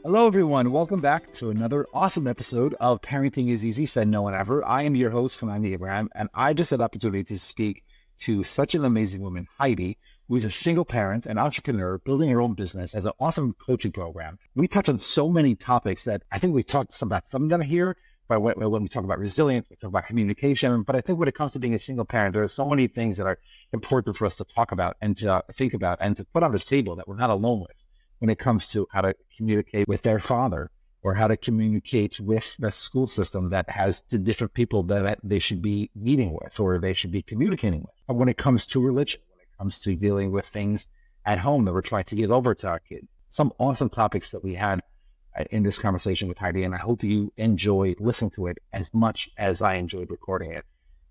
Hello, everyone. Welcome back to another awesome episode of Parenting is Easy, Said No One Ever. I am your host, Chananya Abraham, and I just had the opportunity to speak to such an amazing woman, Heidi, who is a single parent, an entrepreneur, building her own business, has an awesome coaching program. We touch on so many topics that I think we talked about some of them here, but when we talk about resilience, we talk about communication. But I think when it comes to being a single parent, there are so many things that are important for us to talk about and to think about and to put on the table that we're not alone with when it comes to how to communicate with their father or how to communicate with the school system that has the different people that they should be meeting with or they should be communicating with. But when it comes to religion, when it comes to dealing with things at home that we're trying to give over to our kids, some awesome topics that we had in this conversation with Heidi, and I hope you enjoy listening to it as much as I enjoyed recording it.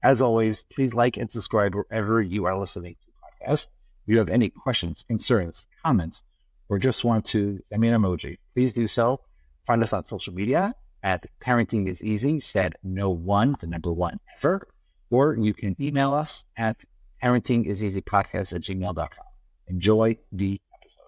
As always, please like and subscribe wherever you are listening to the podcast. If you have any questions, concerns, comments, or just want to send me an emoji, please do so. Find us on social media at Parenting is Easy, said no one, the number one ever, or you can email us at parentingiseasypodcast@gmail.com. Enjoy the episode.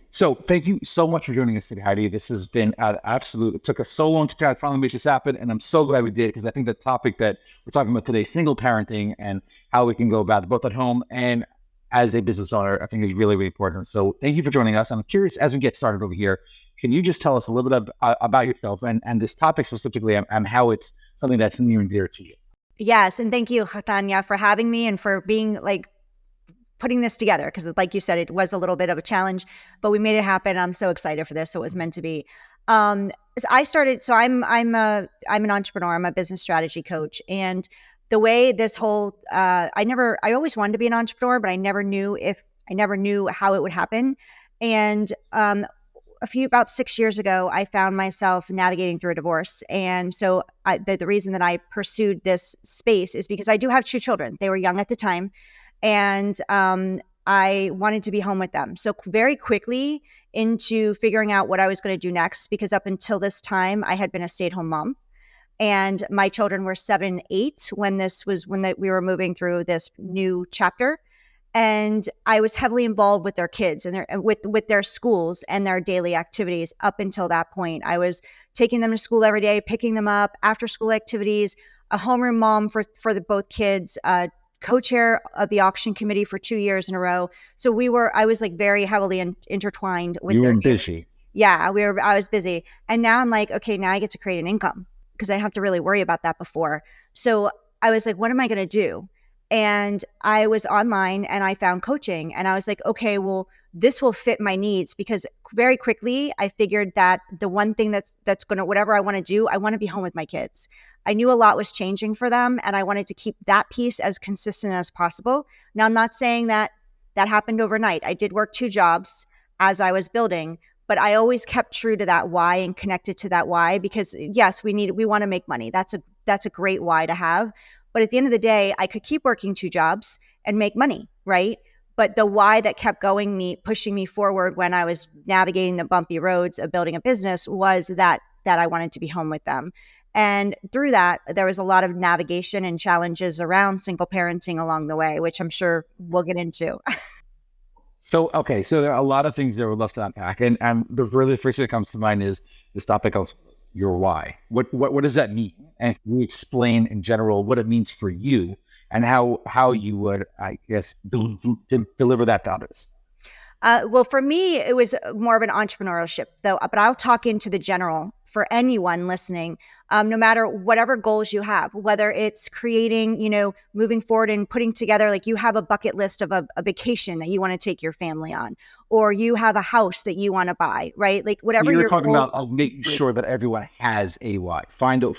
So thank you so much for joining us today, Heidi. This has been absolute. It took us so long to try to finally make this happen, and I'm so glad we did because I think the topic that we're talking about today, single parenting and how we can go about it both at home and as a business owner, I think is really, really important. So thank you for joining us. I'm curious, as we get started over here, can you just tell us a little bit about yourself and this topic specifically and how it's something that's near and dear to you? Yes. And thank you, Chananya, for having me and for being putting this together. Because like you said, it was a little bit of a challenge, but we made it happen. I'm so excited for this. So it was meant to be. I'm an entrepreneur. I'm a business strategy coach. And the way this whole, I always wanted to be an entrepreneur, but I never knew how it would happen. And about 6 years ago, I found myself navigating through a divorce. And so the reason that I pursued this space is because I do have 2 children. They were young at the time. And I wanted to be home with them. So very quickly into figuring out what I was going to do next, because up until this time, I had been a stay-at-home mom. And my children were 7 and 8 when we were moving through this new chapter. And I was heavily involved with their kids and with their schools and their daily activities up until that point. I was taking them to school every day, picking them up, after school activities, a homeroom mom for both kids, co-chair of the auction committee for 2 years in a row. So I was very heavily intertwined with you their were busy. Yeah, I was busy. And now I'm like, okay, now I get to create an income because I didn't have to really worry about that before. So I was like, what am I going to do? And I was online and I found coaching and I was like, okay, well, this will fit my needs because very quickly I figured that the one thing that's going to, whatever I want to do, I want to be home with my kids. I knew a lot was changing for them and I wanted to keep that piece as consistent as possible. Now, I'm not saying that happened overnight. I did work 2 jobs as I was building, but I always kept true to that why and connected to that why because yes, we want to make money. That's a great why to have. But at the end of the day, I could keep working 2 jobs and make money, right? But the why that kept pushing me forward when I was navigating the bumpy roads of building a business was that I wanted to be home with them. And through that, there was a lot of navigation and challenges around single parenting along the way, which I'm sure we'll get into. So there are a lot of things that I would love to unpack. And the really first thing that comes to mind is this topic of your why. What does that mean? And can you explain in general what it means for you and how you would, I guess, deliver that to others? Well, for me, it was more of an entrepreneurship, though. But I'll talk into the general for anyone listening, no matter whatever goals you have, whether it's creating, moving forward and putting together, like you have a bucket list of a vacation that you want to take your family on, or you have a house that you want to buy, right? Like whatever you're talking about, making sure that everyone has a why. Find your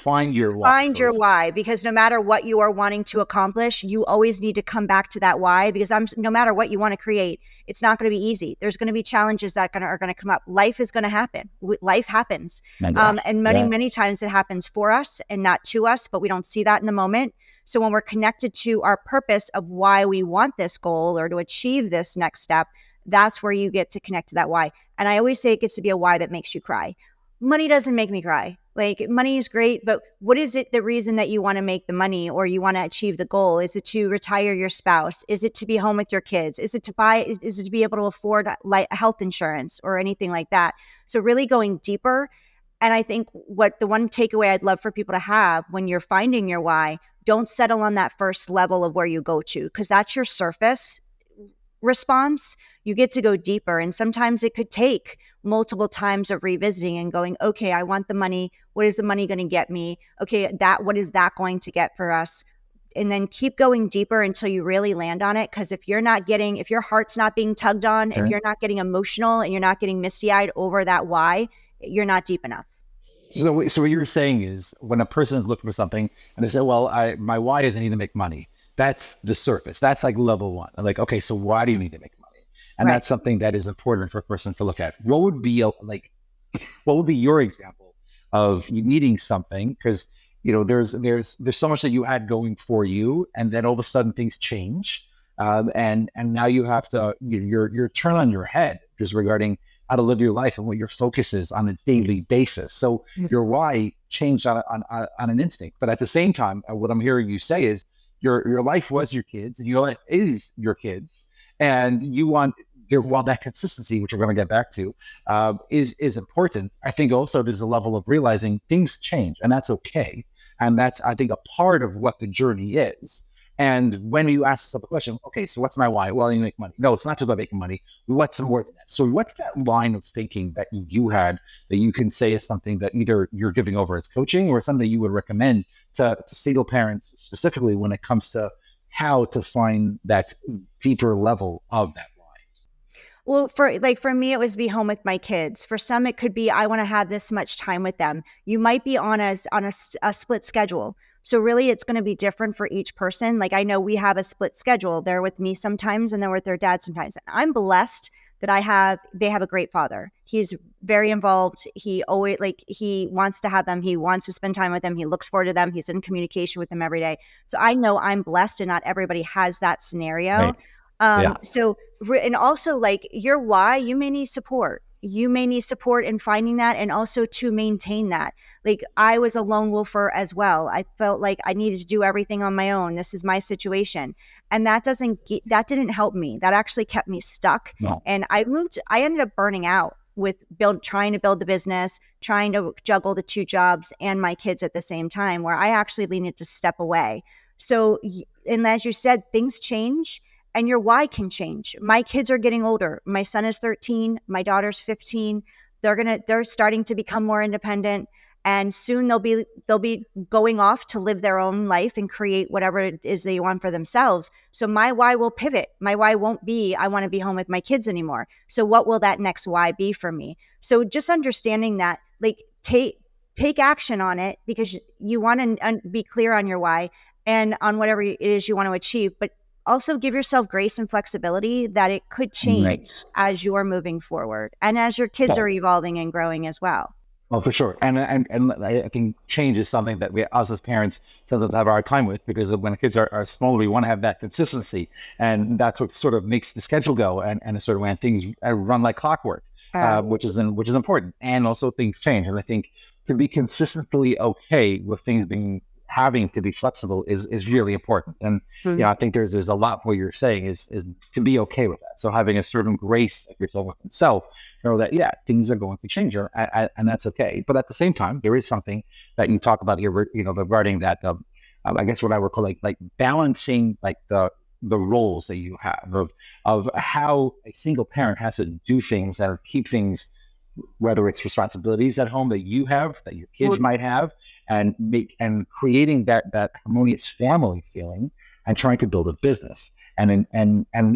why. Find your why, because no matter what you are wanting to accomplish, you always need to come back to that why. Because no matter what you want to create, it's not going to be easy. There's going to be challenges that are going to come up. Life is going to happen. Life happens. And many times it happens for us and not to us, but we don't see that in the moment. So when we're connected to our purpose of why we want this goal or to achieve this next step, that's where you get to connect to that why. And I always say it gets to be a why that makes you cry. Money doesn't make me cry. Like money is great, but what is it, the reason that you want to make the money or you want to achieve the goal? Is it to retire your spouse? Is it to be home with your kids? Is it to be able to afford like health insurance or anything like that? So really going deeper. And I think what the one takeaway I'd love for people to have when you're finding your why, don't settle on that first level of where you go to, because that's your surface response. You get to go deeper. And sometimes it could take multiple times of revisiting and going, okay, I want the money. What is the money going to get me? Okay, what is that going to get for us? And then keep going deeper until you really land on it. Because if your heart's not being tugged on, if you're not getting emotional and you're not getting misty-eyed over that why, you're not deep enough. So what you're saying is when a person is looking for something and they say, well, my why is I need to make money. That's the surface. That's like level one. I'm like, okay, so why do you need to make money? And that's something that is important for a person to look at. What would be your example of you needing something? Because there's so much that you had going for you, and then all of a sudden things change, and now you have to you're turn on your head just regarding how to live your life and what your focus is on a daily basis. So your why changed on an instinct, but at the same time, what I'm hearing you say is your life was your kids, and your life is your kids, and you want while that consistency, which we're going to get back to, is important. I think also there's a level of realizing things change, and that's okay. And that's, I think, a part of what the journey is. And when you ask yourself the question, okay, so what's my why? Well, you make money. No, it's not just about making money. What's more than that? So what's that line of thinking that you had that you can say is something that either you're giving over as coaching or something you would recommend to single parents specifically when it comes to how to find that deeper level of that? Well, for me, it was be home with my kids. For some, it could be, I want to have this much time with them. You might be on a split schedule. So really it's going to be different for each person. Like I know we have a split schedule. They're with me sometimes and they're with their dad sometimes. And I'm blessed that they have a great father. He's very involved. He always he wants to have them. He wants to spend time with them. He looks forward to them. He's in communication with them every day. So I know I'm blessed and not everybody has that scenario. Right. And also like your why, you may need support. You may need support in finding that and also to maintain that. Like I was a lone wolfer as well. I felt like I needed to do everything on my own. This is my situation. And that didn't help me. That actually kept me stuck. No. And I ended up burning out with trying to build the business, trying to juggle the 2 jobs and my kids at the same time, where I actually needed to step away. So, and as you said, things change. And your why can change. My kids are getting older. My son is 13. My daughter's 15. They're starting to become more independent. And soon they'll be going off to live their own life and create whatever it is they want for themselves. So my why will pivot. My why won't be, I want to be home with my kids anymore. So what will that next why be for me? So just understanding that, like take action on it because you want to be clear on your why and on whatever it is you want to achieve. But also give yourself grace and flexibility that it could change as you're moving forward and as your kids are evolving and growing as well. Well, for sure. And I think change is something that us as parents sometimes have a hard time with because when the kids are smaller, we want to have that consistency. And that's what sort of makes the schedule go and sort of when things run like clockwork, which is important. And also things change. And I think to be consistently okay with things having to be flexible is really important. And I think there's a lot what you're saying is to be okay with that. So having a certain grace of yourself with yourself, know that things are going to change and that's okay. But at the same time, there is something that you talk about here, regarding that I guess what I would call like balancing like the roles that you have of how a single parent has to do things that keep things, whether it's responsibilities at home that you have, that your kids might have, and creating that harmonious family feeling and trying to build a business and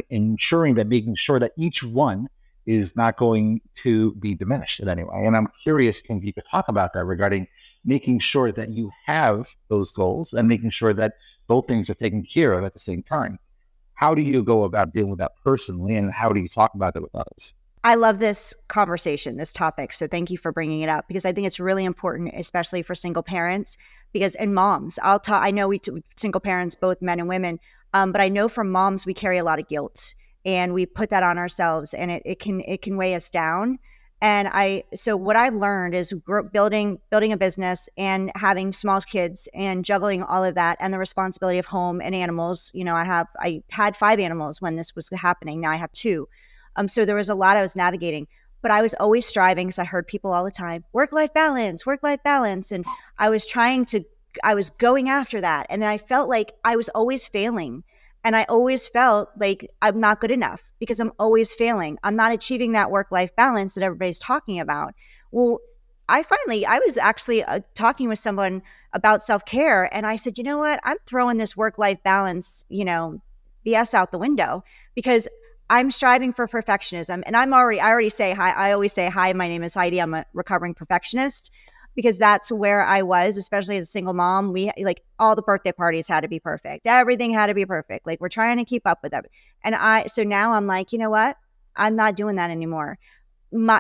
ensuring that making sure that each one is not going to be diminished in any way. And I'm curious if you could talk about that regarding making sure that you have those goals and making sure that both things are taken care of at the same time. How do you go about dealing with that personally, and how do you talk about that with others? I love this conversation, this topic. So thank you for bringing it up because I think it's really important, especially for single parents and moms. I know single parents, both men and women, but I know for moms, we carry a lot of guilt and we put that on ourselves and it can weigh us down. And so what I learned is building a business and having small kids and juggling all of that and the responsibility of home and animals. I had 5 animals when this was happening. Now I have 2. So there was a lot I was navigating, but I was always striving, because I heard people all the time, work-life balance, work-life balance. And I was going after that. And then I felt like I was always failing. And I always felt like I'm not good enough because I'm always failing. I'm not achieving that work-life balance that everybody's talking about. Well, I was actually talking with someone about self-care. And I said, you know what? I'm throwing this work-life balance, BS out the window, because I'm striving for perfectionism. And I already say hi. I always say, hi, my name is Heidi. I'm a recovering perfectionist, because that's where I was, especially as a single mom. We all the birthday parties had to be perfect. Everything had to be perfect. Like, we're trying to keep up with it. So now I'm like, you know what? I'm not doing that anymore.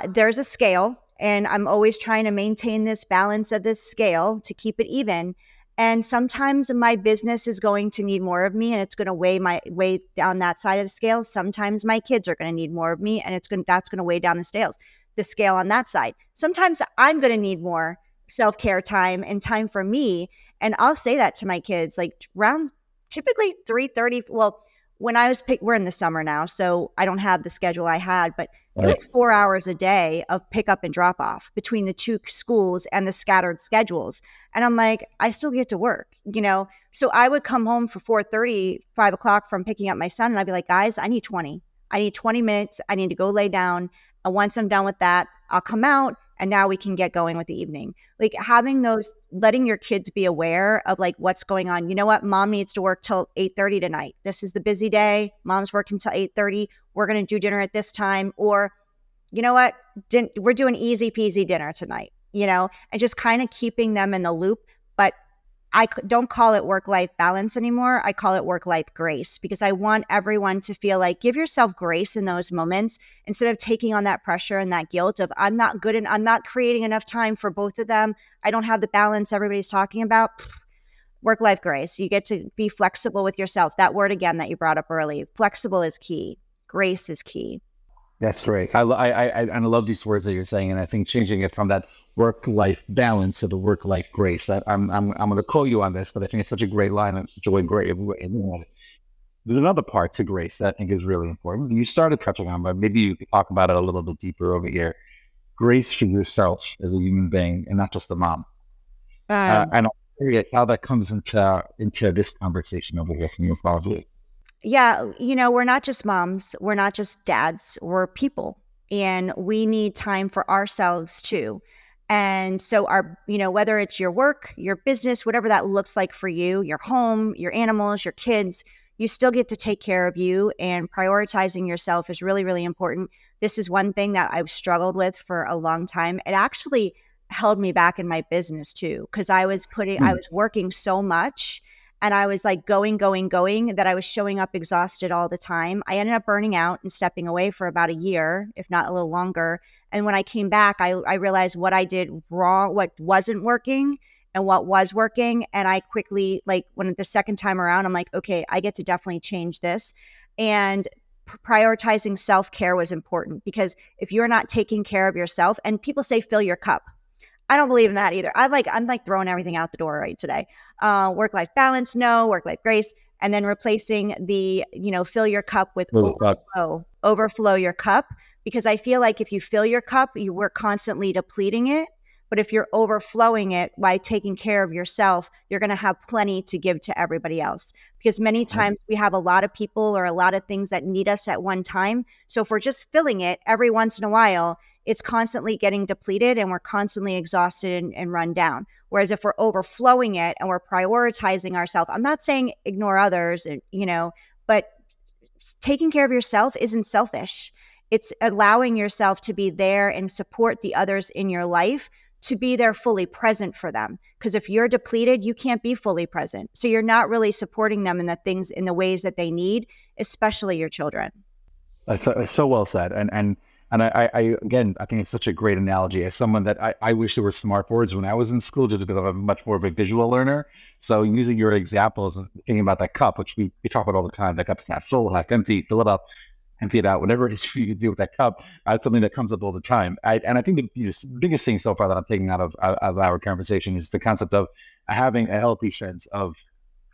There's a scale, and I'm always trying to maintain this balance of this scale to keep it even. And sometimes my business is going to need more of me, and it's going to weigh down that side of the scale. Sometimes my kids are going to need more of me, and that's going to weigh down the scale on that side. Sometimes I'm going to need more self-care time and time for me. And I'll say that to my kids, like around typically 3:30. Well, when we're in the summer now, so I don't have the schedule I had, but it was 4 hours a day of pick up and drop off between the 2 schools and the scattered schedules. And I'm like, I still get to work, So I would come home for 4:30, 5 o'clock from picking up my son. And I'd be like, guys, I need 20 minutes. I need to go lay down. And once I'm done with that, I'll come out, and now we can get going with the evening. Like, letting your kids be aware of like what's going on. You know what? Mom needs to work till 8:30 tonight. This is the busy day. Mom's working till 8:30. We're going to do dinner at this time. Or, you know what? We're doing easy peasy dinner tonight, and just kind of keeping them in the loop. But I don't call it work-life balance anymore. I call it work-life grace, because I want everyone to feel like, give yourself grace in those moments instead of taking on that pressure and that guilt of, I'm not good and I'm not creating enough time for both of them. I don't have the balance everybody's talking about. Work-life grace. You get to be flexible with yourself. That word again that you brought up early. Flexible is key. Grace is key. That's great. I love these words that you're saying, and I think changing it from that work-life balance to the work-life grace. I'm going to call you on this, but I think it's such a great line and such a great. There's another part to grace that I think is really important. You started touching on, but maybe you could talk about it a little bit deeper over here. Grace for yourself as a human being, and not just a mom. And I'm curious how that comes into this conversation over here from your father. Yeah, we're not just moms, we're not just dads, we're people, and we need time for ourselves too. And so whether it's your work, your business, whatever that looks like for you, your home, your animals, your kids, you still get to take care of you, and prioritizing yourself is really, really important. This is one thing that I've struggled with for a long time. It actually held me back in my business too, because I was working so much. And I was like going, that I was showing up exhausted all the time. I ended up burning out and stepping away for about a year, if not a little longer. And when I came back, I realized what I did wrong, what wasn't working and what was working. And I quickly, when the second time around, I'm like, okay, I get to definitely change this. And prioritizing self-care was important, because if you're not taking care of yourself, and people say, fill your cup. I don't believe in that either. I'm like throwing everything out the door right today. Work-life balance, no. Work-life grace, and then replacing the, fill your cup with overflow your cup. Because I feel like if you fill your cup, we're constantly depleting it. But if you're overflowing it by taking care of yourself, you're going to have plenty to give to everybody else. Because many times we have a lot of people or a lot of things that need us at one time. So if we're just filling it every once in a while, it's constantly getting depleted and we're constantly exhausted and run down. Whereas if we're overflowing it and we're prioritizing ourselves, I'm not saying ignore others, but taking care of yourself isn't selfish. It's allowing yourself to be there and support the others in your life, to be there fully present for them. Because if you're depleted, you can't be fully present. So you're not really supporting them in the ways that they need, especially your children. That's so well said. And I again, I think it's such a great analogy. As someone that I wish there were smart boards when I was in school, just because I'm a much more of a visual learner. So using your examples and thinking about that cup, which we talk about all the time, that cup's half full, half empty, fill it up. empty it out, whatever it is you do with that cup. It's something that comes up all the time. And I think the biggest thing so far that I'm taking out of our conversation is the concept of having a healthy sense of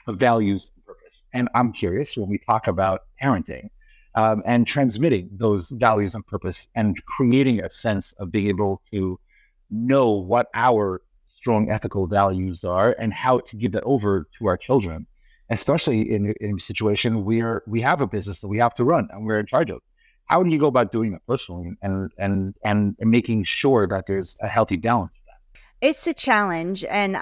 values and purpose. And I'm curious, when we talk about parenting and transmitting those values and purpose and creating a sense of being able to know what our strong ethical values are and how to give that over to our children, especially in a situation where we have a business that we have to run and we're in charge of. How do you go about doing that personally and making sure that there's a healthy balance? It's a challenge, and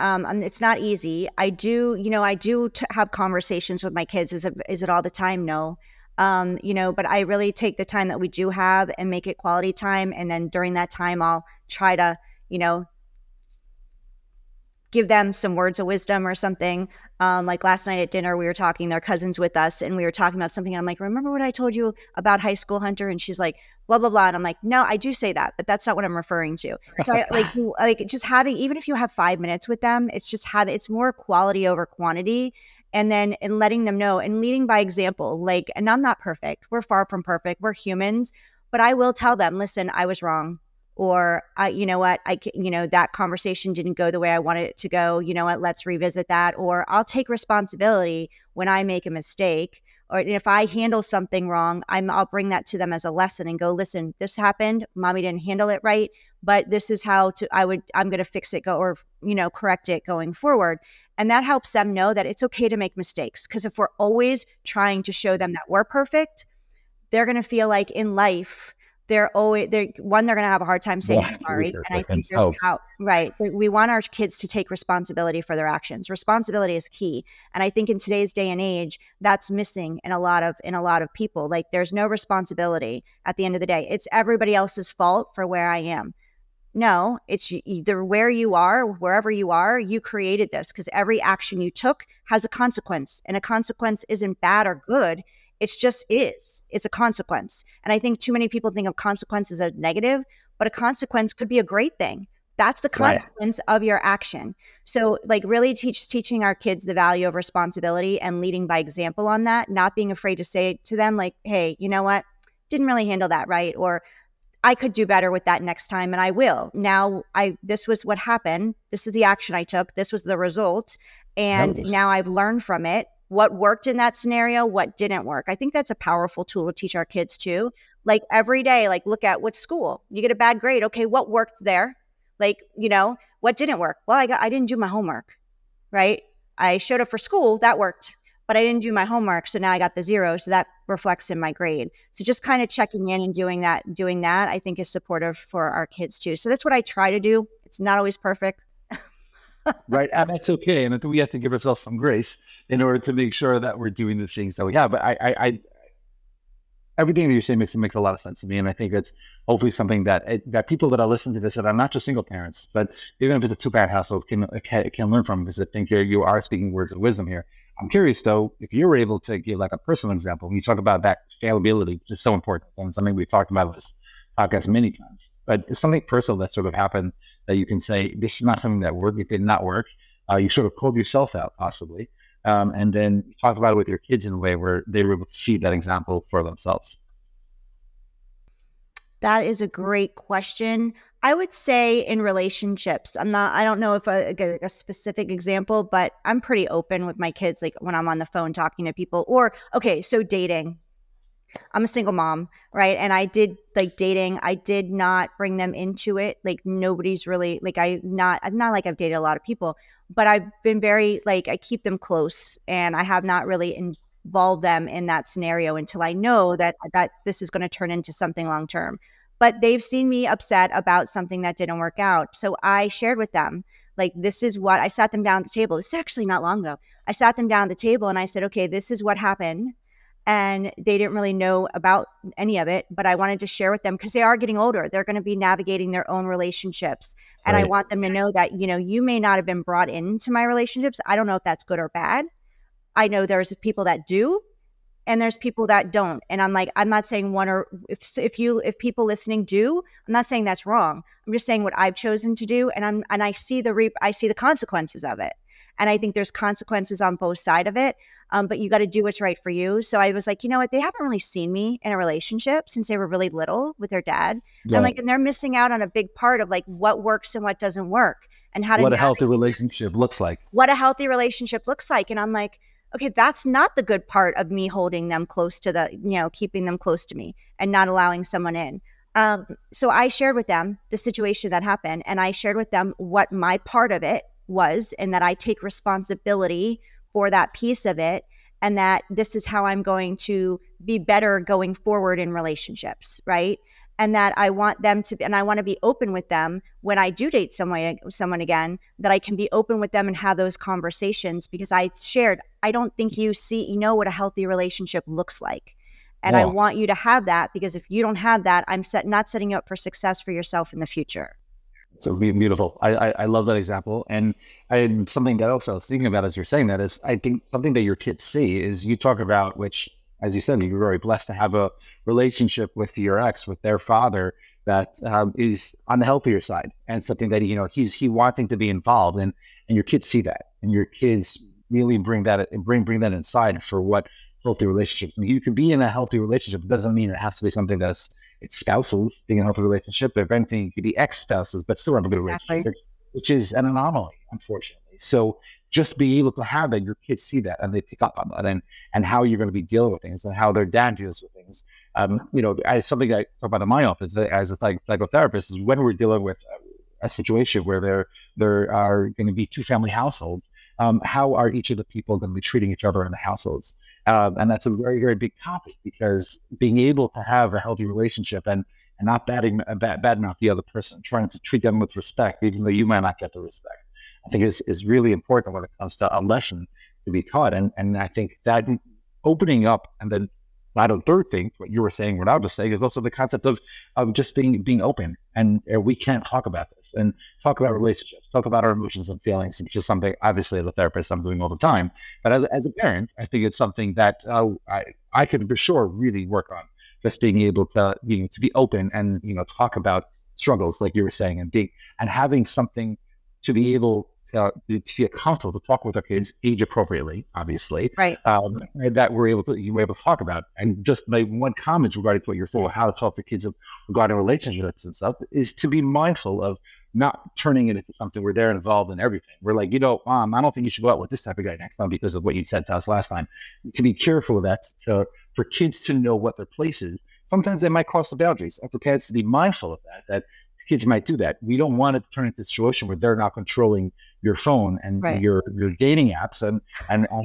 it's not easy. I do have conversations with my kids. Is it all the time? No. But I really take the time that we do have and make it quality time. And then during that time, I'll try to, give them some words of wisdom or something. Like last night at dinner, we were talking, their cousins with us, and we were talking about something. And I'm like, remember what I told you about high school, Hunter? And she's like, blah, blah, blah. And I'm like, no, I do say that, but that's not what I'm referring to. So I like just having, even if you have 5 minutes with them, it's more quality over quantity. And then in letting them know and leading by example, and I'm not perfect. We're far from perfect. We're humans, but I will tell them, listen, I was wrong. Or that conversation didn't go the way I wanted it to go. You know what? Let's revisit that. Or I'll take responsibility when I make a mistake. Or if I handle something wrong, I'll bring that to them as a lesson and go, listen, this happened. Mommy didn't handle it right, but this is how I'm going to fix it correct it going forward. And that helps them know that it's okay to make mistakes. Because if we're always trying to show them that we're perfect, they're going to feel like in life, they're going to have a hard time saying sorry. And I think we want our kids to take responsibility for their actions. Responsibility is key. And I think in today's day and age, that's missing in a lot of people. Like there's no responsibility at the end of the day. It's everybody else's fault for where I am. No, it's either where you are, wherever you are, you created this because every action you took has a consequence, and a consequence isn't bad or good. It's just is. It's a consequence. And I think too many people think of consequences as negative, but a consequence could be a great thing. That's the consequence of your action. So really teaching our kids the value of responsibility and leading by example on that, not being afraid to say to them hey, you know what? Didn't really handle that right. Or I could do better with that next time, and I will. Now, this was what happened. This is the action I took. This was the result. And now I've learned from it. What worked in that scenario, what didn't work. I think that's a powerful tool to teach our kids too. Every day, look at what's school. You get a bad grade. Okay, what worked there? What didn't work? Well, I didn't do my homework, right? I showed up for school. That worked. But I didn't do my homework. So now I got the 0. So that reflects in my grade. So just kind of checking in and doing that, I think is supportive for our kids too. So that's what I try to do. It's not always perfect. Right. And that's okay. And I think we have to give ourselves some grace in order to make sure that we're doing the things that we have. But I everything that you're saying makes a lot of sense to me. And I think it's hopefully something that people that are listening to this that are not just single parents, but even if it's a 2-parent household can learn from, because I think you are speaking words of wisdom here. I'm curious though, if you were able to give a personal example, when you talk about that scalability, which is so important, and something we've talked about in this podcast many times, but it's something personal that sort of happened that you can say, this is not something that worked, it did not work. You sort of called yourself out possibly. And then talk about it with your kids in a way where they were able to see that example for themselves. That is a great question. I would say in relationships, I don't know if a specific example, but I'm pretty open with my kids, when I'm on the phone talking to people so dating. I'm a single mom, right? And I did dating. I did not bring them into it. Nobody's really I'm not I've dated a lot of people, but I've been very I keep them close, and I have not really involved them in that scenario until I know that this is going to turn into something long term. But they've seen me upset about something that didn't work out. So I shared with them, this is what I sat them down at the table. This is actually not long ago. I sat them down at the table and I said, okay, this is what happened. And they didn't really know about any of it, but I wanted to share with them because they are getting older. They're going to be navigating their own relationships. And I want them to know that, you may not have been brought into my relationships. I don't know if that's good or bad. I know there's people that do, and there's people that don't. And I'm not saying one, or if people listening do, I'm not saying that's wrong. I'm just saying what I've chosen to do. And I see the consequences of it. And I think there's consequences on both sides of it. But you got to do what's right for you. So I was like, you know what? They haven't really seen me in a relationship since they were really little with their dad. And Right. and they're missing out on a big part of like what works and what doesn't work and how to What a navigate healthy relationship looks like. what a healthy relationship looks like. And I'm like, okay, that's not the good part of me holding them close to keeping them close to me and not allowing someone in. So I shared with them the situation that happened, and I shared with them what my part of it was, and that I take responsibility for that piece of it, and that this is how I'm going to be better going forward in relationships, right? And that I want them to, and I want to be open with them when I do date someone again, that I can be open with them and have those conversations, because I shared, I don't think you know what a healthy relationship looks like. And I Yeah. want you to have that, because if you don't have that, I'm not setting you up for success for yourself in the future. So beautiful. I love that example. And something that also I was thinking about as you're saying that is, I think something that your kids see is you talk about, which, as you said, you're very blessed to have a relationship with your ex, with their father, that is on the healthier side, and something that, he wanting to be involved, and your kids see that, and your kids really bring that inside for what healthy relationships. I mean, you can be in a healthy relationship. It doesn't mean it has to be something it's spouses being in a healthy relationship. If anything, it could be ex-spouses, but still have a good Exactly. relationship, which is an anomaly, unfortunately. So just being able to have that, your kids see that and they pick up on that, and how you're going to be dealing with things and how their dad deals with things. As something I talk about in my office as a psychotherapist is when we're dealing with a situation where there are going to be two family households. How are each of the people going to be treating each other in the households? And that's a very, very big topic, because being able to have a healthy relationship and not batting off the other person, trying to treat them with respect, even though you might not get the respect, I think is really important when it comes to a lesson to be taught. And I think that opening up, and then the third thing, what you were saying, what I was saying, is also the concept of just being open. And we can't talk about this and talk about relationships, talk about our emotions and feelings, which is something, obviously, as a therapist, I'm doing all the time. But as a parent, I think it's something that I could for sure really work on, just being able to, to be open and, talk about struggles, like you were saying, and having something to be able to feel comfortable to talk with our kids, age appropriately, obviously, Right. that you were able to talk about. And just my one comment regarding what you're saying, how to talk to kids regarding relationships and stuff, is to be mindful of not turning it into something where they're involved in everything. We're like, Mom, I don't think you should go out with this type of guy next time because of what you said to us last time. To be careful of that, for kids to know what their place is. Sometimes they might cross the boundaries, and for parents to be mindful of that kids might do that. We don't want to turn into a situation where they're not controlling your phone and Right. your dating apps and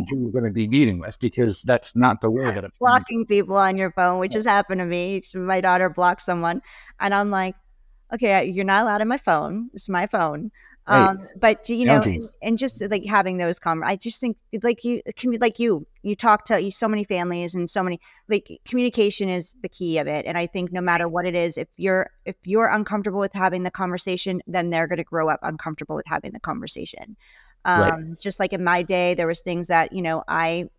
who you're going to be meeting with, because that's not the way that it's blocking people on your phone, which has happened to me. My daughter blocked someone, and I'm like, okay, you're not allowed on my phone. It's my phone. Right. But Boundaries. and just like having those I just think you talk to so many families, and so many, like, communication is the key of it. And I think no matter what it is, if you're uncomfortable with having the conversation, then they're going to grow up uncomfortable with having the conversation. Right. Just like in my day, there was things that I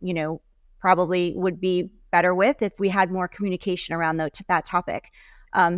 probably would be better with if we had more communication around that topic.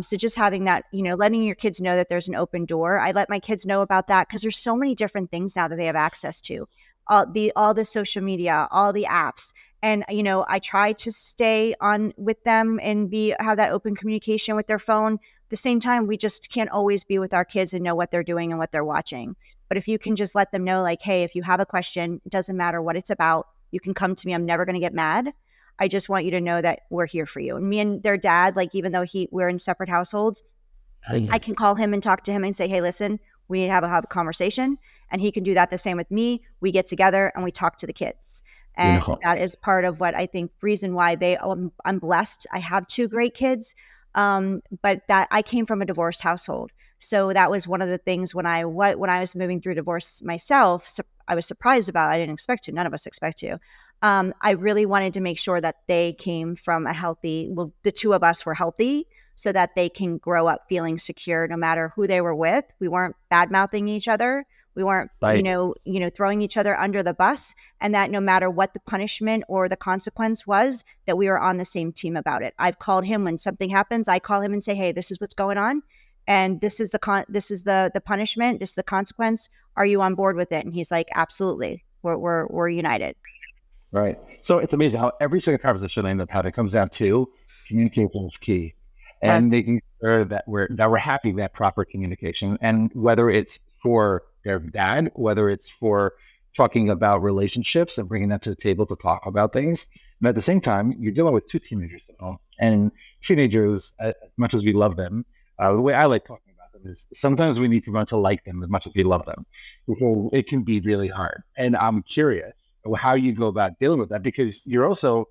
So just having that, letting your kids know that there's an open door. I let my kids know about that, because there's so many different things now that they have access to, all the social media, all the apps. And, I try to stay on with them and have that open communication with their phone. At the same time, we just can't always be with our kids and know what they're doing and what they're watching. But if you can just let them know, like, hey, if you have a question, it doesn't matter what it's about, you can come to me. I'm never going to get mad. I just want you to know that we're here for you. And me and their dad, like, even though we're in separate households, I can call him and talk to him and say, hey, listen, we need to have a conversation. And he can do that the same with me. We get together and we talk to the kids. And Beautiful. that is part of what I think reason why I'm blessed. I have two great kids, but that I came from a divorced household. So that was one of the things when I was moving through divorce myself, so I was surprised about. I didn't expect to. None of us expect to. I really wanted to make sure that they came from the two of us were healthy, so that they can grow up feeling secure no matter who they were with. We weren't bad mouthing each other. We weren't, Right. throwing each other under the bus, and that no matter what the punishment or the consequence was, that we were on the same team about it. I've called him when something happens. I call him and say, hey, this is what's going on. and this is the punishment, this is the consequence. Are you on board with it? And he's like, absolutely. We're united. Right. So it's amazing how every single conversation I end up having comes down to communication is key, and making sure that we're happy that proper communication, and whether it's for their dad, whether it's for talking about relationships and bringing them to the table to talk about things. And at the same time, you're dealing with two teenagers at home, and teenagers, as much as we love them, the way I like talking about them is sometimes we need to learn to like them as much as we love them, because it can be really hard. And I'm curious how you go about dealing with that, because you're also,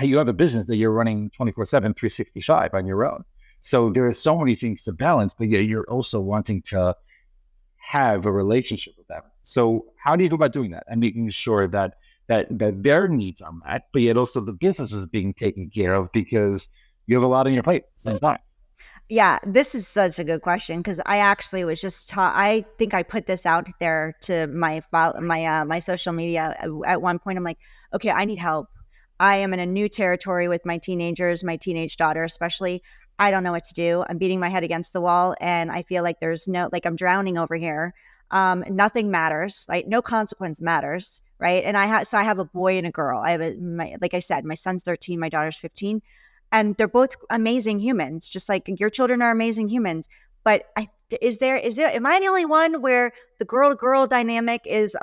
you have a business that you're running 24/7, 365 on your own. So there are so many things to balance, but yet you're also wanting to have a relationship with them. So how do you go about doing that and making sure that their needs are met, but yet also the business is being taken care of, because you have a lot on your plate at the same time? Yeah, this is such a good question, because I actually was just taught. I think I put this out there to my social media at one point. I'm like, okay, I need help. I am in a new territory with my teenagers, my teenage daughter especially. I don't know what to do. I'm beating my head against the wall, and I feel like there's no, like, I'm drowning over here. Nothing matters, right? No consequence matters, right? And I have a boy and a girl. Like I said, my son's 13, my daughter's 15, and they're both amazing humans, just like your children are amazing humans. But am I the only one where the girl to girl dynamic is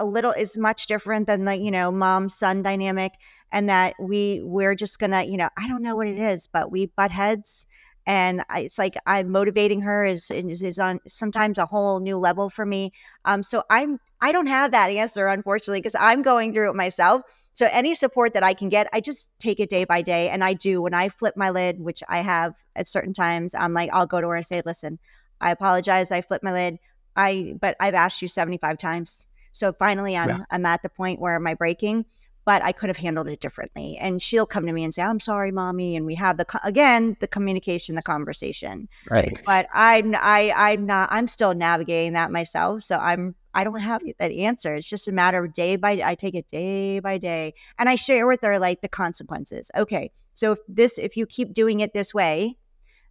much different than the, mom son dynamic, and that we're just gonna, I don't know what it is, but we butt heads. And it's like I'm motivating her is on sometimes a whole new level for me. So I don't have that answer, unfortunately, because I'm going through it myself. So any support that I can get, I just take it day by day. And I do, when I flip my lid, which I have at certain times, I'm like, I'll go to her and say, listen, I apologize, I flipped my lid. But I've asked you 75 times. So finally I'm at the point where am I breaking, but I could have handled it differently. And she'll come to me and say, I'm sorry, mommy. And we have the communication, the conversation. Right. But I'm still navigating that myself. So I don't have that answer. It's just a matter of I take it day by day, and I share with her like the consequences. Okay. So if you keep doing it this way,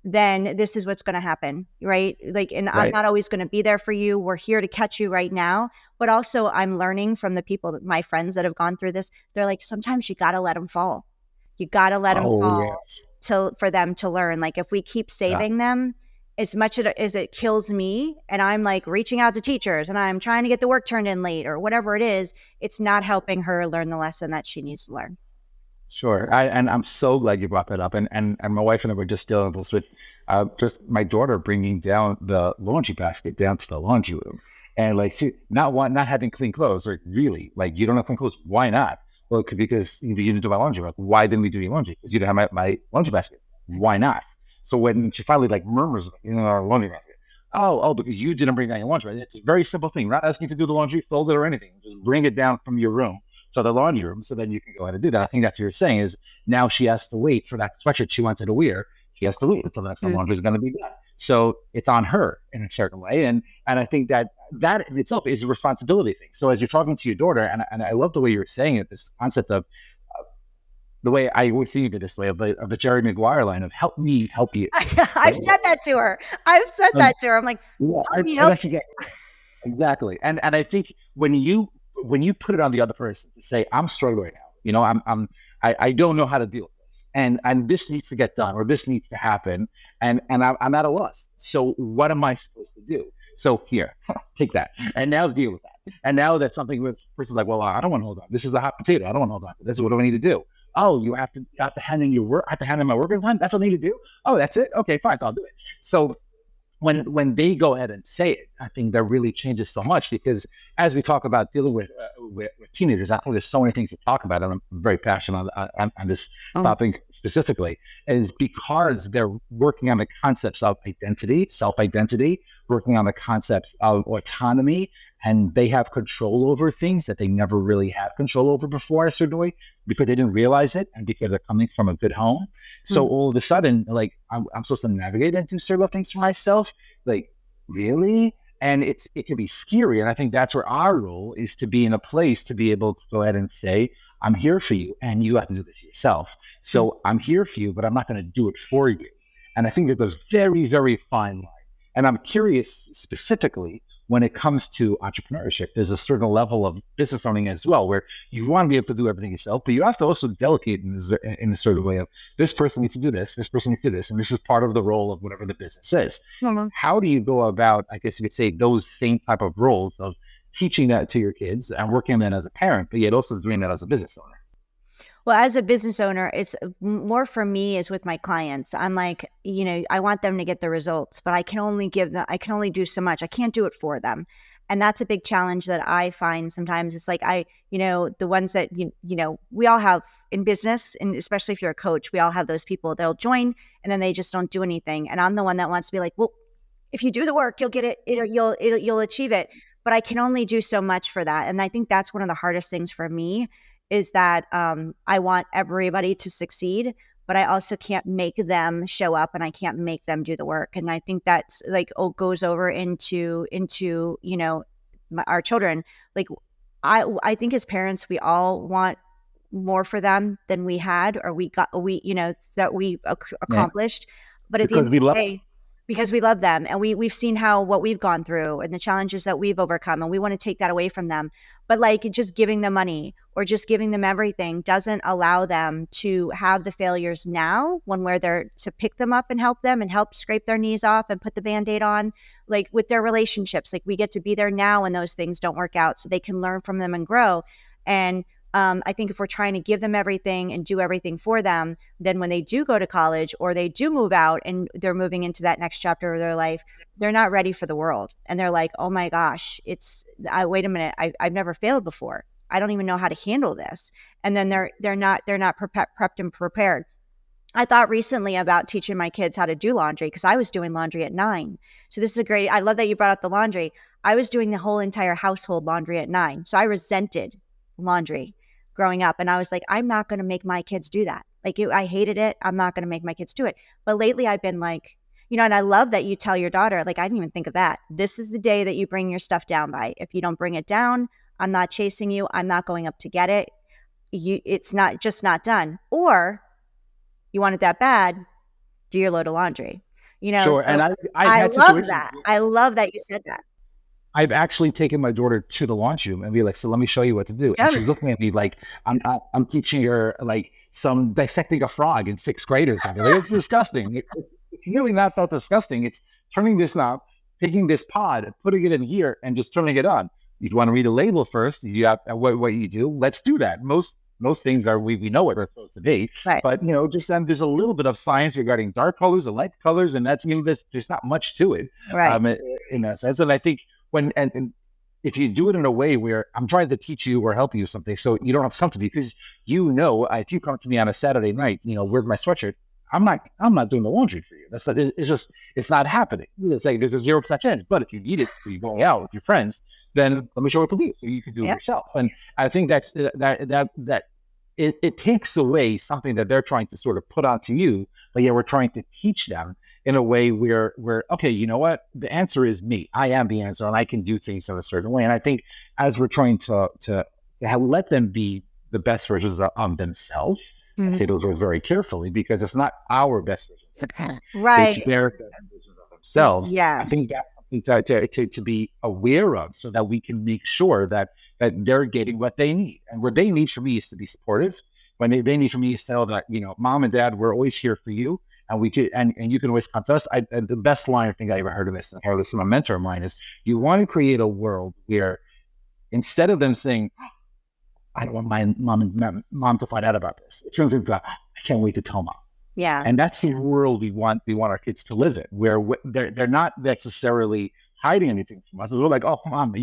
then this is what's going to happen, right? Like, and I'm not always going to be there for you. We're here to catch you right now. But also I'm learning from the people, my friends that have gone through this. They're like, sometimes you got to let them fall. You got to let them fall for them to learn. Like, if we keep saving them, as much as it kills me, and I'm like reaching out to teachers and I'm trying to get the work turned in late or whatever it is, it's not helping her learn the lesson that she needs to learn. Sure. And I'm so glad you brought that up. And my wife and I were just dealing with just my daughter bringing down the laundry basket down to the laundry room. And like, she not having clean clothes, like, really, like, you don't have clean clothes. Why not? Well, because you didn't do my laundry. Like, why didn't we do your laundry? Because you didn't have my laundry basket. Why not? So when she finally like murmurs in our laundry basket, oh, because you didn't bring down your laundry. It's a very simple thing. We're not asking you to do the laundry, fold it or anything. Just bring it down from your room to the laundry room, so then you can go ahead and do that. I think that's what you're saying, is now she has to wait for that sweatshirt she wanted to wear. She has to wait until the next laundry is going to be done. So it's on her in a certain way. And I think that in itself is a responsibility thing. So as you're talking to your daughter, and I love the way you're saying it, this concept of the way I always see it this way, of the Jerry Maguire line of help me help you. I've said that to her. I'm like, help me help you. Exactly. And I think when you put it on the other person to say, I'm struggling now, I don't know how to deal with this, and this needs to get done, or this needs to happen, and I'm at a loss. So what am I supposed to do? So here, take that, and now deal with that. And now that's something where the person's like, well, I don't want to hold on. This is a hot potato. I don't want to hold on to this. What do I need to do? Oh, you have to hand in your work. I have to hand in my working plan. That's what I need to do. Oh, that's it. Okay, fine. I'll do it. So when they go ahead and say it, I think that really changes so much, because as we talk about dealing with teenagers, I think there's so many things to talk about, and I'm very passionate on this topic specifically, is because they're working on the concepts of identity, self-identity, working on the concepts of autonomy, and they have control over things that they never really had control over before, certainly, because they didn't realize it, and because they're coming from a good home. So all of a sudden, like, I'm supposed to navigate into certain things for myself. Like, really? And it can be scary. And I think that's where our role is, to be in a place to be able to go ahead and say, I'm here for you, and you have to do this yourself. So I'm here for you, but I'm not going to do it for you. And I think that there's very, very fine line And I'm curious specifically when it comes to entrepreneurship, there's a certain level of business owning as well, where you want to be able to do everything yourself, but you have to also delegate in a certain way of this person needs to do this person needs to do this, and this is part of the role of whatever the business is. Mhm. How do you go about, I guess you could say, those same type of roles of teaching that to your kids and working on that as a parent, but yet also doing that as a business owner? Well, as a business owner, it's more for me is with my clients. I'm like, I want them to get the results, but I can only I can only do so much. I can't do it for them. And that's a big challenge that I find sometimes. It's like the ones that, we all have in business, and especially if you're a coach, we all have those people. They'll join and then they just don't do anything. And I'm the one that wants to be like, well, if you do the work, you'll get it. You'll achieve it. But I can only do so much for that. And I think that's one of the hardest things for me is that I want everybody to succeed, but I also can't make them show up and I can't make them do the work. And I think that's like goes over into our children. Like I think as parents, we all want more for them than we had or that we accomplished. But at the end of the day, because we love them and we've seen what we've gone through and the challenges that we've overcome, and we want to take that away from them. But like just giving them money or just giving them everything doesn't allow them to have the failures now when we're there to pick them up and help scrape their knees off and put the Band-Aid on. Like with their relationships, like we get to be there now when those things don't work out so they can learn from them and grow. And I think if we're trying to give them everything and do everything for them, then when they do go to college or they do move out and they're moving into that next chapter of their life, they're not ready for the world. And they're like, oh my gosh, wait a minute. I've never failed before. I don't even know how to handle this. And then they're not prepped and prepared. I thought recently about teaching my kids how to do laundry because I was doing laundry at 9. So this is I love that you brought up the laundry. I was doing the whole entire household laundry at 9. So I resented laundry growing up. And I was like, I'm not going to make my kids do that. Like I hated it. I'm not going to make my kids do it. But lately I've been like, and I love that you tell your daughter, like, I didn't even think of that. This is the day that you bring your stuff down by. If you don't bring it down, I'm not chasing you. I'm not going up to get it. It's not done. Or you want it that bad, do your load of laundry. Sure. So And I love that. I love that you said that. I've actually taken my daughter to the laundry room and be like, so let me show you what to do. And she's looking at me like, I'm teaching her like some dissecting a frog in 6th grade or something. Like, it's disgusting. It's really not that disgusting. It's turning this knob, taking this pod, putting it in here and just turning it on. You want to read a label first. You have what you do. Let's do that. Most things are, we know what they're supposed to be, right. But just there's a little bit of science regarding dark colors and light colors. And that's, there's not much to it, right. In that sense. And I think, and if you do it in a way where I'm trying to teach you or help you something, so you don't have to come to me, because if you come to me on a Saturday night, wear my sweatshirt, I'm not doing the laundry for you. That's not, it's not happening. It's like there's a 0% chance. But if you need it, for you going out with your friends, then let me show it to you so you can do it yourself. And I think that's that it takes away something that they're trying to sort of put onto you, but yeah, we're trying to teach them in a way where okay, you know what? The answer is me. I am the answer, and I can do things in a certain way. And I think as we're trying to let them be the best versions of themselves, I say those words very carefully because it's not our best version, right? It's their best versions of themselves. Yeah, I think that's something to be aware of, so that we can make sure that they're getting what they need. And what they need from me is to be supportive. When they need from me is to tell that Mom and Dad, we're always here for you. And we could, and you can always come to us. The best line I think I ever heard of this, and I heard this from a mentor of mine, is you want to create a world where instead of them saying, I don't want my mom to find out about this, it turns into, I can't wait to tell Mom. Yeah. And that's the world we want our kids to live in, where they're not necessarily hiding anything from us. We're like, oh, Mom,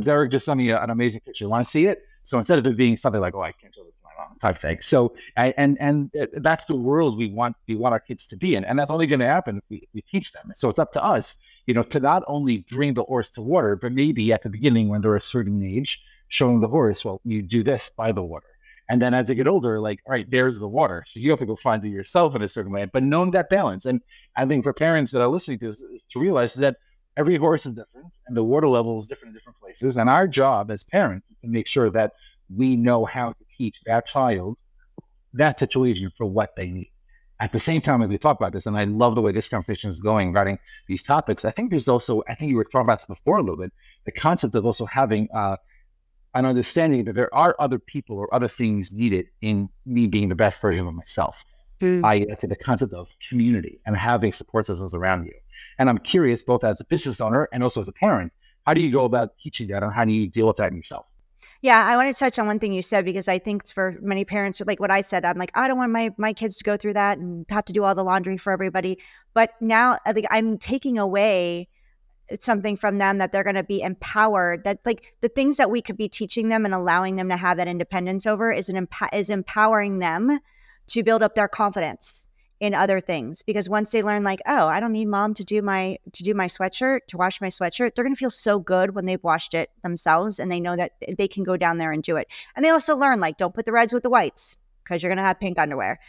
Derek just sent me an amazing picture. Want to see it? So instead of it being something like, oh, I can't show this to my mom type thing. So, and that's the world we want our kids to be in. And that's only going to happen if we teach them. So it's up to us, to not only bring the horse to water, but maybe at the beginning when they're a certain age, showing the horse, well, you do this by the water. And then as they get older, like, all right, there's the water. So you have to go find it yourself in a certain way, but knowing that balance. And I think for parents that are listening to this is to realize that every horse is different and the water level is different in different places. And our job as parents is to make sure that we know how to teach that child that situation for what they need. at the same time as we talk about this, and I love the way this conversation is going regarding these topics, I think there's also, I think you were talking about this before a little bit, the concept of also having an understanding that there are other people or other things needed in me being the best version of myself. I think the concept of community and having support systems around you. And I'm curious, both as a business owner and also as a parent, how do you go about teaching that, and how do you deal with that in yourself? Yeah, I want to touch on one thing you said, because I think for many parents, like what I said, I'm like, I don't want my kids to go through that and have to do all the laundry for everybody. But now I think I'm taking away something from them, that they're going to be empowered, that like the things that we could be teaching them and allowing them to have that independence over is empowering them to build up their confidence in other things. Because once they learn, like, oh, I don't need mom to do my sweatshirt, to wash my sweatshirt, they're going to feel so good when they've washed it themselves, and they know that they can go down there and do it. And they also learn, like, don't put the reds with the whites, because you're going to have pink underwear,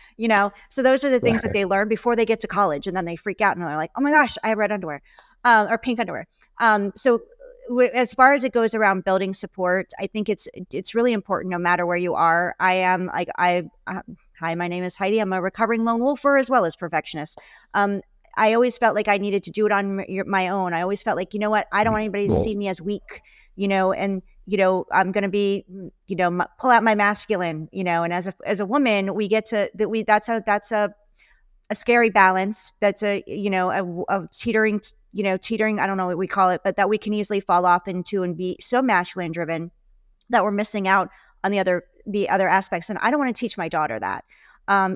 So those are the things that they learn before they get to college. And then they freak out and they're like, oh my gosh, I have red underwear, or pink underwear. So as far as it goes around building support, I think it's really important, no matter where you are. Hi, my name is Heidi. I'm a recovering lone wolfer as well as perfectionist. I always felt like I needed to do it on my own. I always felt like, you know what, I don't want anybody to see me as weak, and, I'm going to be, pull out my masculine, and as a woman, we get to, that's a scary balance. That's a teetering, I don't know what we call it, but that we can easily fall off into and be so masculine driven that we're missing out on the other aspects. And I don't want to teach my daughter that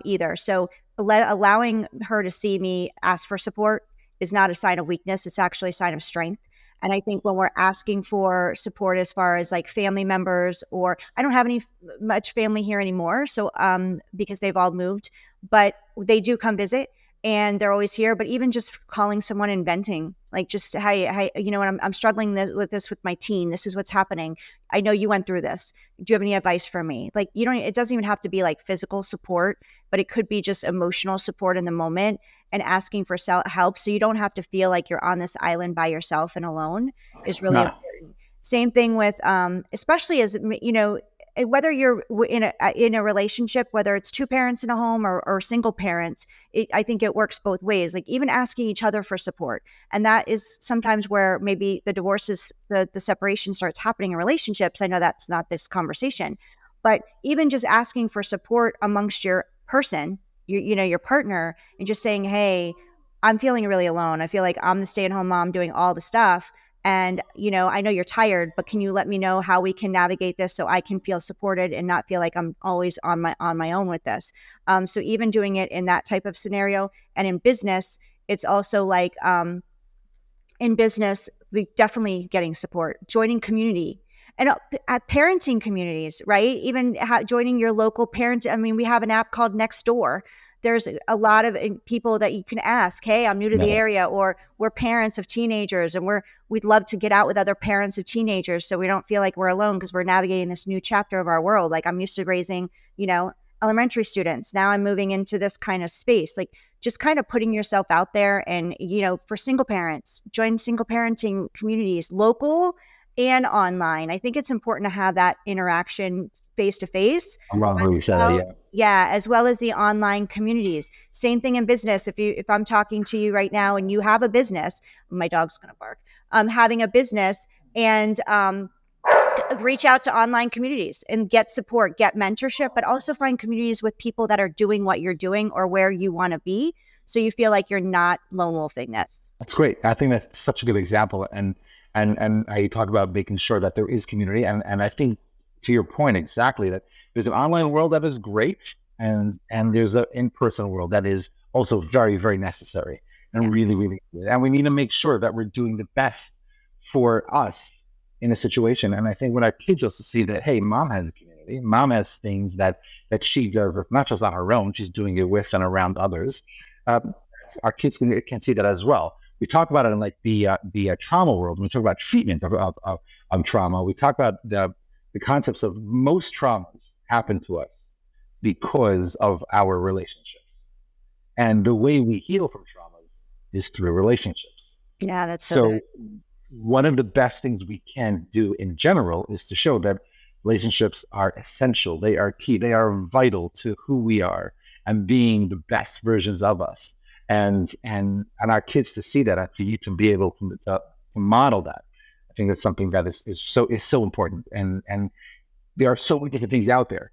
either. So allowing her to see me ask for support is not a sign of weakness. It's actually a sign of strength. And I think when we're asking for support, as far as like family members, or I don't have much family here anymore. So because they've all moved, but they do come visit. And they're always here. But even just calling someone and venting, like, just, hey, when I'm struggling with my teen, this is what's happening. I know you went through this. Do you have any advice for me? Like, it doesn't even have to be like physical support, but it could be just emotional support in the moment, and asking for help. So you don't have to feel like you're on this island by yourself and alone is really important. Same thing with, especially as, whether you're in a relationship, whether it's two parents in a home or single parents, I think it works both ways. Like, even asking each other for support. And that is sometimes where maybe the divorces, the separation starts happening in relationships. I know that's not this conversation, but even just asking for support amongst your person, your partner, and just saying, hey, I'm feeling really alone. I feel like I'm the stay-at-home mom doing all the stuff. And, I know you're tired, but can you let me know how we can navigate this so I can feel supported and not feel like I'm always on my own with this. So even doing it in that type of scenario. And in business, it's also like, in business, we definitely getting support, joining community, and at parenting communities, right? Even joining your local parent. I mean, we have an app called Nextdoor. There's a lot of people that you can ask, hey, I'm new to the area, or we're parents of teenagers, and we'd love to get out with other parents of teenagers, so we don't feel like we're alone, because we're navigating this new chapter of our world. Like, I'm used to raising, elementary students. Now I'm moving into this kind of space. Like, just kind of putting yourself out there. And, for single parents, join single parenting communities, local and online. I think it's important to have that interaction face to face. Yeah, as well as the online communities. Same thing in business. If I'm talking to you right now and you have a business, my dog's gonna bark. Having a business, and reach out to online communities and get support, get mentorship, but also find communities with people that are doing what you're doing or where you want to be, so you feel like you're not lone wolfing this. That's great. I think that's such a good example. And I talk about making sure that there is community. And I think, to your point, exactly, that there's an online world that is great, and there's an in-person world that is also very, very necessary and really, really good. And we need to make sure that we're doing the best for us in a situation. And I think when our kids also see that, hey, mom has a community, mom has things that she does, not just on her own, she's doing it with and around others. Our kids can see that as well. We talk about it in like the trauma world. When we talk about treatment of trauma, we talk about the concepts of most traumas happen to us because of our relationships. And the way we heal from traumas is through relationships. Yeah, that's so one of the best things we can do in general is to show that relationships are essential. They are key. They are vital to who we are and being the best versions of us. And our kids to see that, and for you to be able to model that. I think that's something that is so important. And there are so many different things out there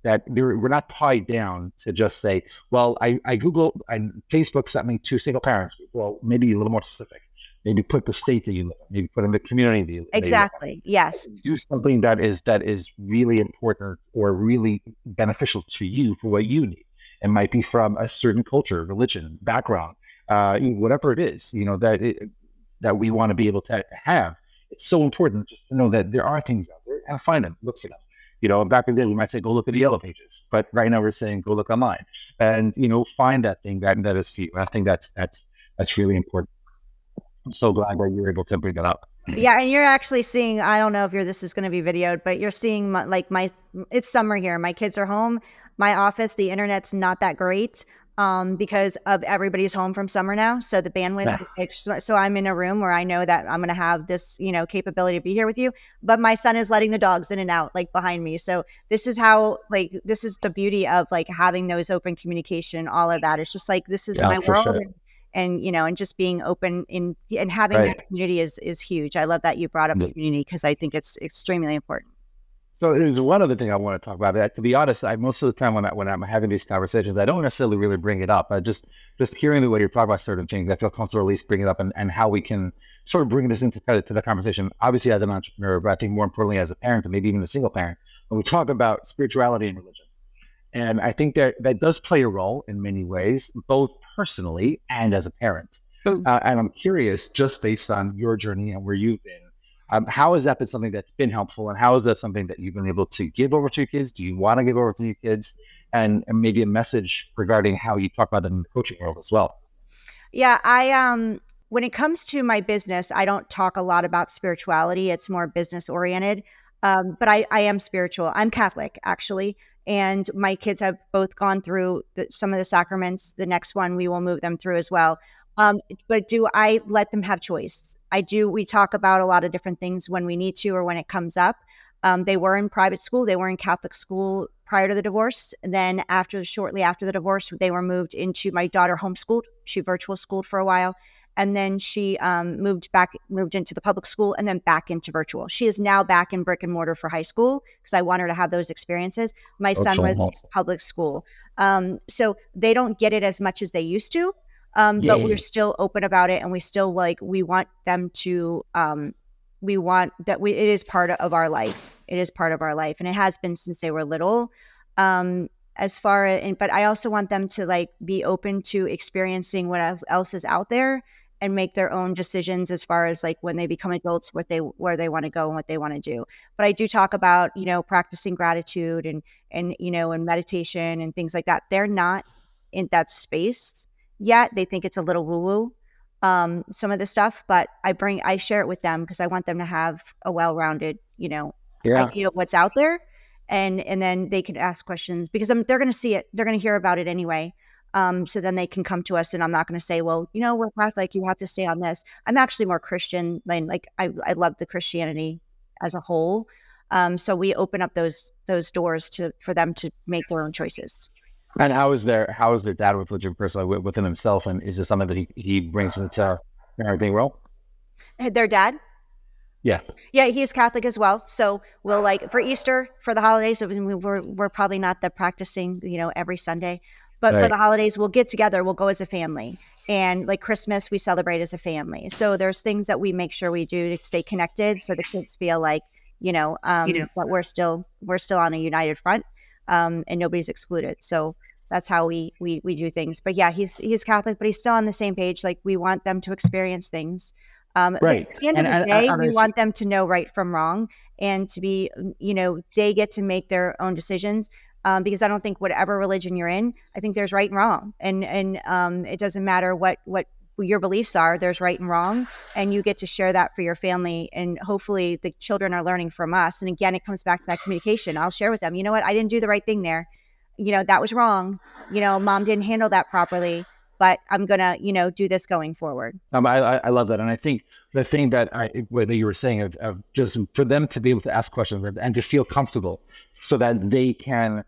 that we're not tied down to just say, well, I Google and Facebook sent me to single parents. Well, maybe a little more specific. Maybe put the state that you live in, maybe put in the community that you live in. Exactly. Yes. Do something that is really important or really beneficial to you for what you need. It might be from a certain culture, religion, background, whatever it is, that we want to be able to have. It's so important just to know that there are things out there and find them, look for them. Back in the day, we might say, go look at the yellow pages, but right now we're saying, go look online and, find that thing that is for you. I think that's really important. I'm so glad that you were able to bring that up. Yeah. And you're actually seeing, I don't know if this is going to be videoed, but you're seeing it's summer here. My kids are home. My office, the internet's not that great. Because of everybody's home from summer now. So the bandwidth is extra. So I'm in a room where I know that I'm going to have this, capability to be here with you, but my son is letting the dogs in and out behind me. So this is how, this is the beauty of having those open communication, all of that. It's just this is my world. Sure. And just being open and having that community is huge. I love that you brought up the community because I think it's extremely important. So there's one other thing I want to talk about. To be honest, most of the time when I'm having these conversations, I don't necessarily really bring it up. I just hearing the way you're talking about certain things, I feel comfortable at least bring it up and how we can sort of bring this into to the conversation. Obviously, as an entrepreneur, but I think more importantly as a parent, and maybe even a single parent, when we talk about spirituality and religion. And I think that does play a role in many ways, both personally and as a parent. And I'm curious, just based on your journey and where you've been, how has that been something that's been helpful, and how is that something that you've been able to give over to your kids? Do you want to give over to your kids, and maybe a message regarding how you talk about it in the coaching world as well? Yeah, I when it comes to my business, I don't talk a lot about spirituality. It's more business oriented, but I am spiritual. I'm Catholic actually, and my kids have both gone through some of the sacraments. The next one we will move them through as well. But do I let them have choice? I do. We talk about a lot of different things when we need to or when it comes up. They were in private school. They were in Catholic school prior to the divorce. And then shortly after the divorce, they were moved into, my daughter homeschooled. She virtual schooled for a while. And then she moved into the public school and then back into virtual. She is now back in brick and mortar for high school because I want her to have those experiences. My son was in public school. So they don't get it as much as they used to. But we're still open about it, and we still we want them to, it is part of our life. It is part of our life. And it has been since they were little, but I also want them to be open to experiencing what else is out there and make their own decisions as far as when they become adults, where they want to go and what they want to do. But I do talk about, practicing gratitude and and meditation and things like that. They're not in that space yet. They think it's a little woo-woo, some of the stuff, but I share it with them because I want them to have a well-rounded, idea of what's out there. And then they can ask questions because they're going to see it. They're going to hear about it anyway. So then they can come to us, and I'm not going to say, well, we're Catholic, you have to stay on this. I'm actually more Christian than I love the Christianity as a whole. So we open up those doors for them to make their own choices. And how is their dad with religion personally within himself? And is this something that he brings into everything well? Their dad? Yeah. Yeah, he is Catholic as well. So we'll for Easter, for the holidays, we're probably not the practicing, every Sunday. But for the holidays, we'll get together, we'll go as a family. And Christmas, we celebrate as a family. So there's things that we make sure we do to stay connected so the kids feel that we're still on a united front, and nobody's excluded. So that's how we do things. But yeah, he's Catholic, but he's still on the same page. We want them to experience things. Right. At the end of the day, we want them to know right from wrong and to be, they get to make their own decisions. Because I don't think whatever religion you're in, I think there's right and wrong. And it doesn't matter what your beliefs are, there's right and wrong. And you get to share that for your family. And hopefully the children are learning from us. And again, it comes back to that communication. I'll share with them, you know what, I didn't do the right thing there. That was wrong. Mom didn't handle that properly, but I'm going to, do this going forward. I love that. And I think the thing that you were saying of just for them to be able to ask questions and to feel comfortable so that they can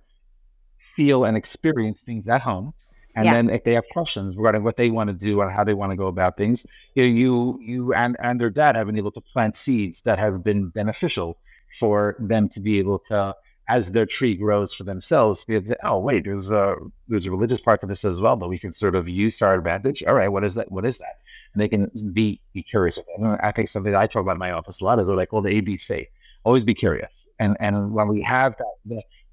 feel and experience things at home. And Yeah. then if they have questions regarding what they want to do and how they want to go about things, you and their dad have been able to plant seeds that has been beneficial for them to be able to, as their tree grows for themselves, be able to, oh wait, there's a religious part to this as well, but we can sort of use to our advantage. All right, what is that? What is that? And they can be curious. And I think something that I talk about in my office a lot is what I call the ABC. Always be curious. And when we have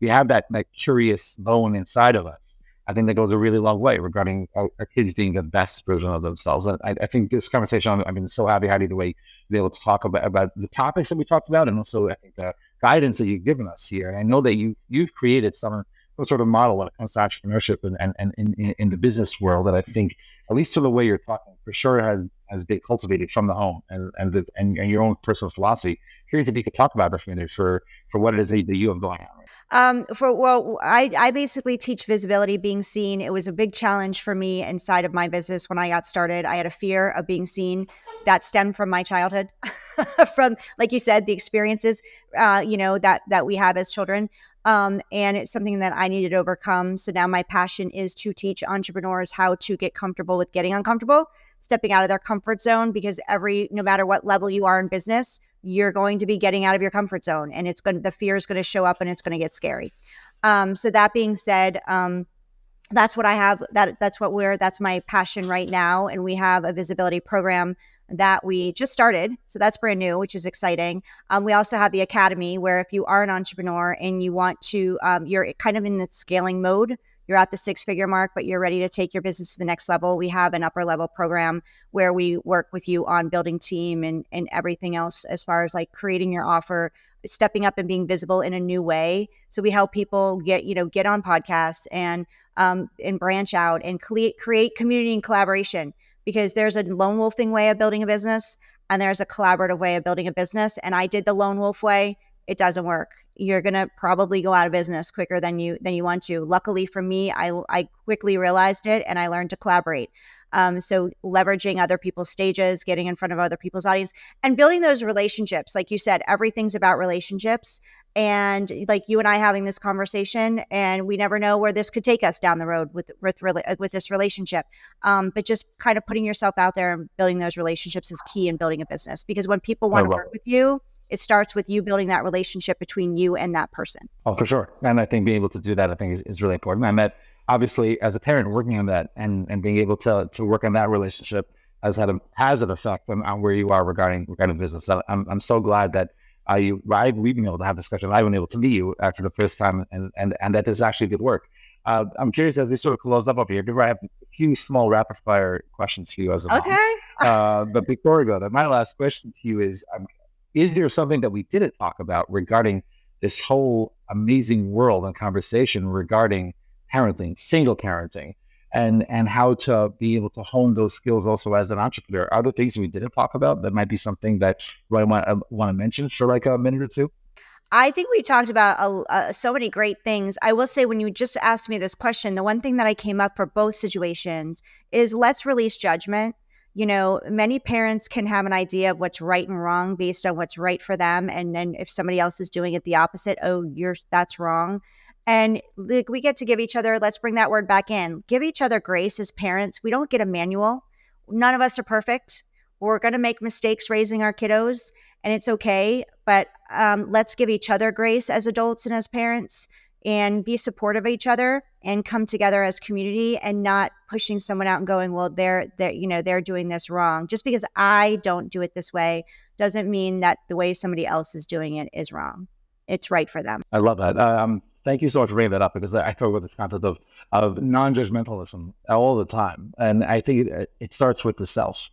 that curious bone inside of us, I think that goes a really long way regarding our kids being the best version of themselves. And I think this conversation, I've been so happy, Heidi, the way you're able to talk about the topics that we talked about, and also I think the guidance that you've given us here. And I know that you've created some sort of model when it comes to entrepreneurship and in the business world that I think, at least to the way you're talking, for sure has been cultivated from the home and your own personal philosophy. Curious if you could talk about it for what it is that you have going on. I basically teach visibility, being seen. It was a big challenge for me inside of my business when I got started. I had a fear of being seen that stemmed from my childhood, from, like you said, the experiences, that we have as children. And it's something that I needed to overcome. So now my passion is to teach entrepreneurs how to get comfortable with getting uncomfortable, stepping out of their comfort zone, because no matter what level you are in business, you're going to be getting out of your comfort zone, and the fear is going to show up and it's going to get scary. So that being said, that's what I have. That's my passion right now. And we have a visibility program that we just started. So that's brand new, which is exciting. We also have the academy, where if you are an entrepreneur and you want to, you're kind of in the scaling mode, you're at the 6-figure mark, but you're ready to take your business to the next level. We have an upper level program where we work with you on building team and everything else, as far as like creating your offer, stepping up and being visible in a new way. So we help people get on podcasts and branch out and create community and collaboration, because there's a lone wolfing way of building a business and there's a collaborative way of building a business. And I did the lone wolf way. It doesn't work. You're going to probably go out of business quicker than you want to. Luckily for me, I quickly realized it and I learned to collaborate. So leveraging other people's stages, getting in front of other people's audience, and building those relationships. Like you said, everything's about relationships. And like you and I having this conversation, and we never know where this could take us down the road with this relationship. But just kind of putting yourself out there and building those relationships is key in building a business, because when people want to work with you, it starts with you building that relationship between you and that person. Oh, for sure. And I think being able to do that, I think is really important. I met, obviously, as a parent, working on that and being able to work on that relationship has an effect on where you are regarding business. I'm so glad that we've been able to have discussion. I've been able to meet you after the first time, and that this actually did work. I'm curious, as we sort of close up over here, I have a few small rapid fire questions for you as a mom. Okay. But before we go there, my last question to you is there something that we didn't talk about regarding this whole amazing world and conversation regarding parenting, single parenting, and how to be able to hone those skills also as an entrepreneur? Are there things we didn't talk about that might be something that I want to mention for like a minute or two? I think we talked about so many great things. I will say, when you just asked me this question, the one thing that I came up for both situations is let's release judgment. Many parents can have an idea of what's right and wrong based on what's right for them. And then if somebody else is doing it the opposite, that's wrong. And we get to give each other, let's bring that word back in, give each other grace as parents. We don't get a manual. None of us are perfect. We're going to make mistakes raising our kiddos, and it's okay. But let's give each other grace as adults and as parents, and be supportive of each other and come together as community, and not pushing someone out and going, well, they're doing this wrong. Just because I don't do it this way doesn't mean that the way somebody else is doing it is wrong. It's right for them. I love that. Thank you so much for bringing that up, because I talk about this concept of non-judgmentalism all the time. And I think it starts with the self.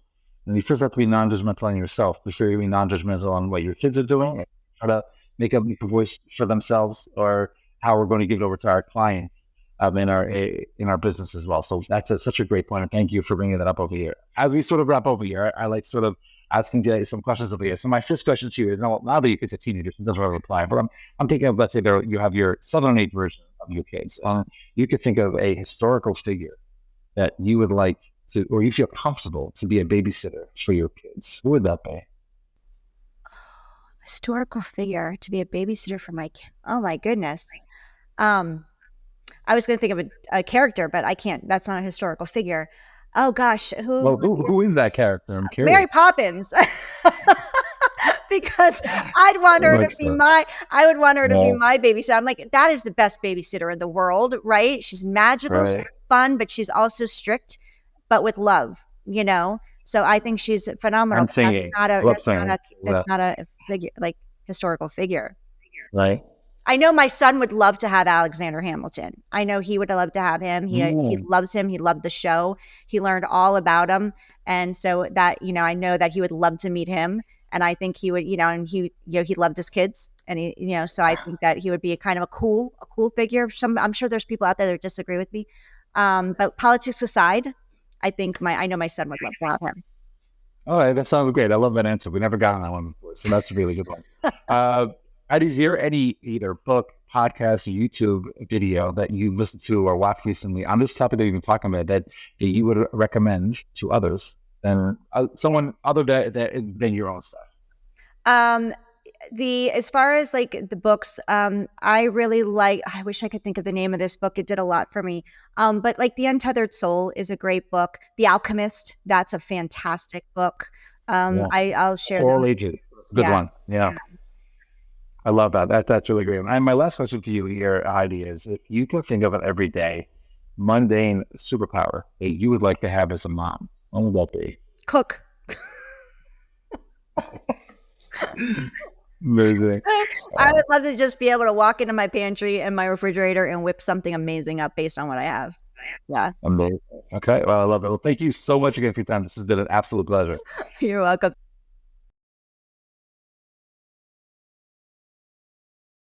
And you first have to be non-judgmental on yourself before you be non-judgmental on what your kids are doing, how to make a voice for themselves, or how we're going to give it over to our clients in our business as well. So that's such a great point, and thank you for bringing that up over here. As we sort of wrap over here, I like sort of asking you some questions over here. So my first question to you is, now that your kids are teenagers, it doesn't really apply, but I'm thinking of, let's say you have your Southern age version of your kids. You could think of a historical figure that you would like to, or you feel comfortable to be a babysitter for your kids. Who would that be? Historical figure to be a babysitter for my kid. Oh my goodness. I was going to think of a character, but I can't. That's not a historical figure. Oh gosh, Well, who is that character? I'm curious. Mary Poppins. Because I'd want her to be I would want her to be my babysitter. I'm like, that is the best babysitter in the world, right? She's magical, she's fun, but she's also strict, but with love, you know? So I think she's phenomenal. I'm singing. That's not a figure, like historical figure. Right. I know my son would love to have Alexander Hamilton. I know he would love to have him. He loves him. He loved the show. He learned all about him. And so that, you know, I know that he would love to meet him. And I think he would, you know, and he loved his kids. And he, you know, so I think that he would be a kind of a cool figure. I'm sure there's people out there that disagree with me. But politics aside, I know my son would love to have him. All right. That sounds great. I love that answer. We never got on that one before. So that's a really good one. Heidi, is there any either book, podcast, or YouTube video that you listened to or watched recently on this topic that you've been talking about that you would recommend to others than someone other than your own stuff? As far as like the books, I really like, I wish I could think of the name of this book. It did a lot for me. But like The Untethered Soul is a great book. The Alchemist, that's a fantastic book. I'll share For all ages. It's a good one. Yeah. I love that. That's really great. And my last question to you here, Heidi, is if you could think of an everyday, mundane superpower that you would like to have as a mom, what would that be? Cook. Amazing. I would love to just be able to walk into my pantry and my refrigerator and whip something amazing up based on what I have. Yeah. Amazing. Okay. Well, I love it. Well, thank you so much again for your time. This has been an absolute pleasure. You're welcome.